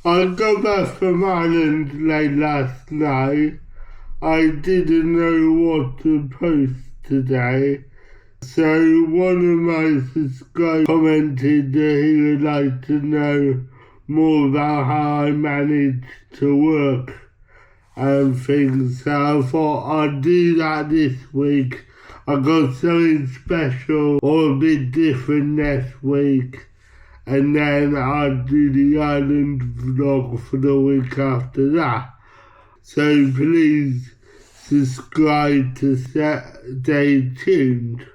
I got back from Ireland late last night. I didn't know what to post today. So one of my subscribers commented that he would like to know more about how I manage to work and things. So I thought I'd do that this week. I got something special or a bit different next week. And then I'll do the Ireland vlog for the week after that. So please subscribe to stay tuned.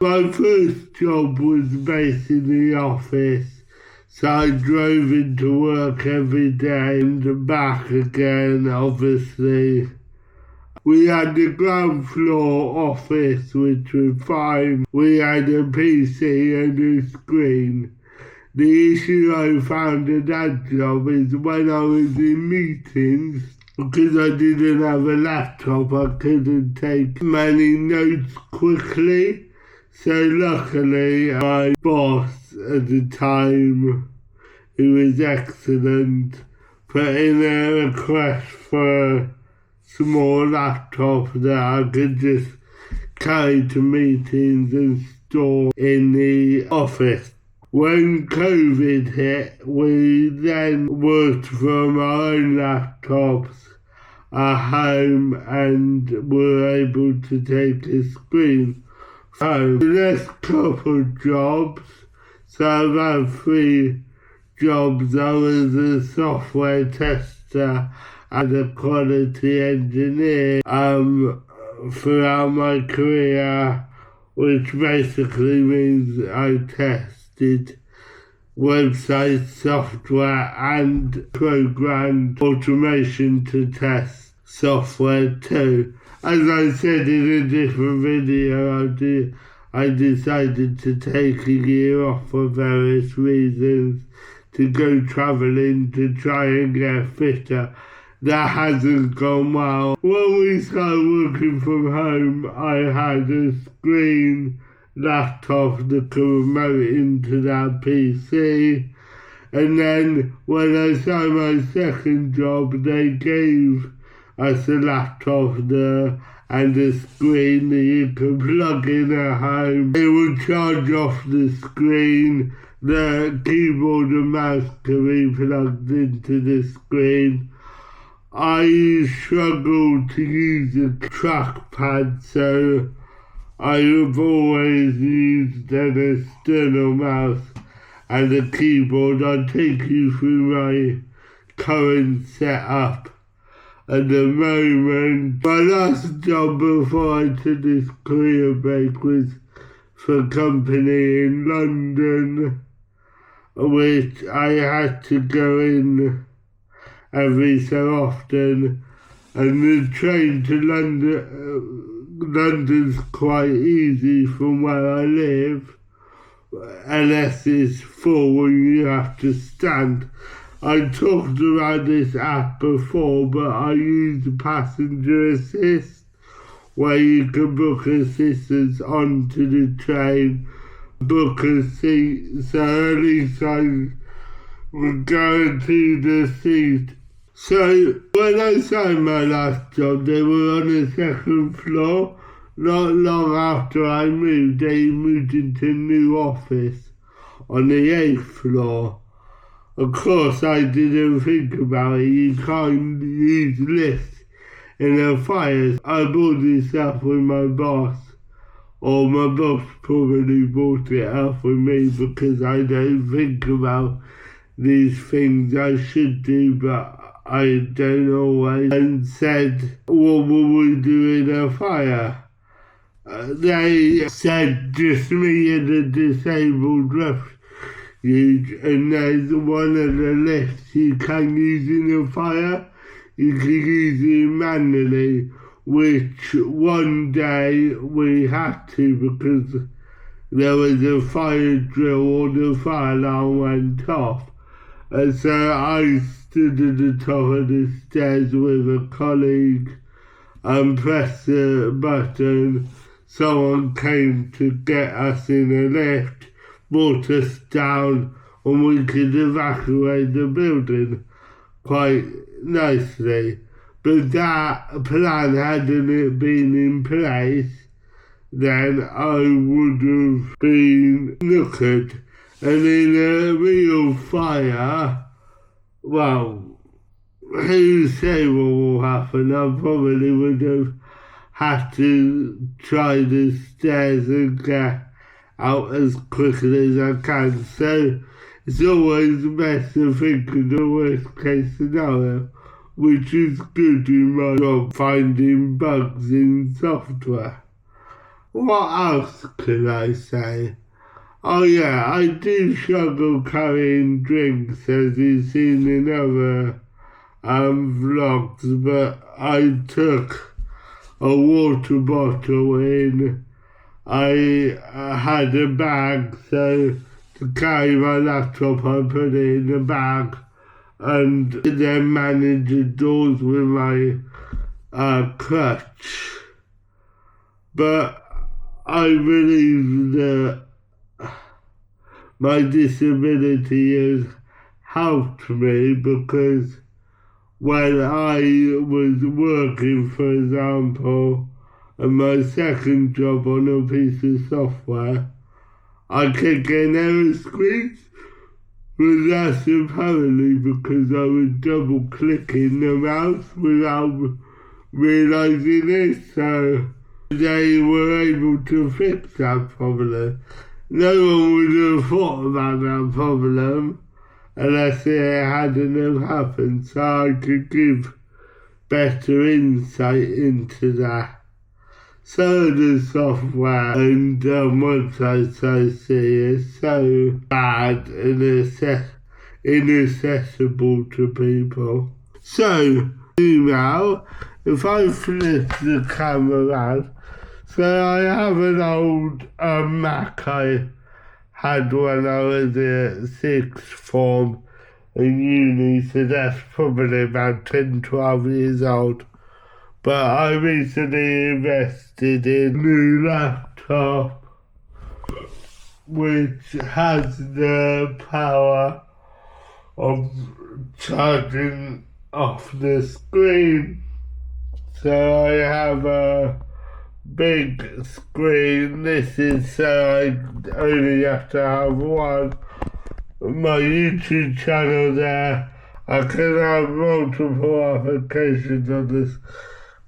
My first job was based in the office, so I drove into work every day and back again, obviously. We had the ground floor office, which was fine. We had a PC and a screen. The issue I found at that job is when I was in meetings, because I didn't have a laptop, I couldn't take many notes quickly. So luckily, my boss at the time, who was excellent, put in a request for a small laptop that I could just carry to meetings and store in the office. When COVID hit, we then worked from our own laptops at home and were able to take a screen home. The next couple of jobs, so I've had 3 jobs. I was a software tester and a quality engineer throughout my career, which basically means I tested website software and programmed automation to test software too. As I said in a different video, I decided to take a year off for various reasons, to go travelling to try and get fitter. That hasn't gone well. When we started working from home, I had a screen laptop that could remote into that PC. And then when I started my second job, they gave us a laptop there and a screen that you could plug in at home. It would charge off the screen. The keyboard and mouse could be plugged into the screen. I struggled to use a trackpad, so I have always used an external mouse and a keyboard. I'll take you through my current setup at the moment. My last job before I took this career break was for a company in London, which I had to go in every so often, and the train to London's quite easy from where I live, unless it's full and you have to stand. I talked about this app before, but I use Passenger Assist, where you can book assistance onto the train, book a seat, so at least I would guarantee the seat. So when I started my last job, they were on the second floor. Not long after I moved, they moved into a new office on the 8th floor. Of course, I didn't think about it. You can't use lifts in a fire. I bought this up with my boss, or my boss probably bought it up with me because I don't think about these things I should do, but I don't always, and said, what will we do in a fire? They said just me and a disabled refuge, and there's one of the lifts you can use in a fire. You can use it manually, which one day we had to because there was a fire drill or the fire alarm went off. And so I stood at the top of the stairs with a colleague and pressed the button. Someone came to get us in a lift, brought us down. and we could evacuate the building quite nicely. But that plan hadn't been in place, then I would have been knackered. And in a real fire, well, who say what will happen? I probably would have had to try the stairs and get out as quickly as I can. So it's always best to think of the worst case scenario, which is good in my job, finding bugs in software. What else can I say? Oh yeah, I do struggle carrying drinks, as you've seen in other vlogs, but I took a water bottle in. I had a bag, so to carry my laptop I put it in a bag and then manage the doors with my crutch. But I believe that my disability has helped me, because when I was working, for example, at my second job on a piece of software, I kept getting error screens, but that's apparently because I was double clicking the mouse without realising it, so they were able to fix that problem. No one would have thought about that problem unless it hadn't have happened, so I could give better insight into that. So the software and websites I see is so bad and inaccessible to people. So now, if I flip the camera around, so I have an old Mac I had when I was at sixth form in uni, so that's probably about 10, 12 years old. But I recently invested in a new laptop which has the power of charging off the screen. So I have a big screen. This is so I only have to have one. My YouTube channel there, I can have multiple applications on this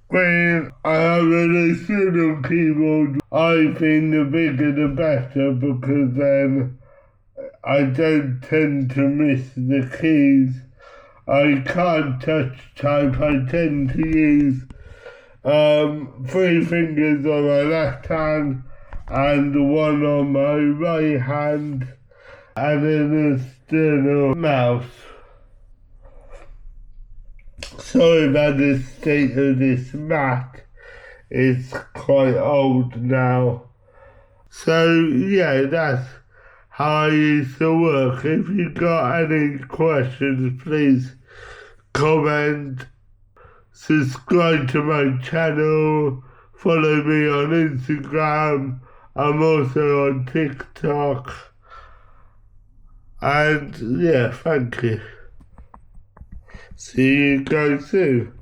screen. I have an assistive keyboard. I think the bigger the better, because then I don't tend to miss the keys. I can't touch type. I tend to use 3 fingers on my left hand and one on my right hand, and an external mouse. Sorry about the state of this Mac, it's quite old now. So yeah, that's how I used to work. If you got any questions, please comment, subscribe to my channel, follow me on Instagram. I'm also on TikTok. And yeah, thank you. See you guys soon.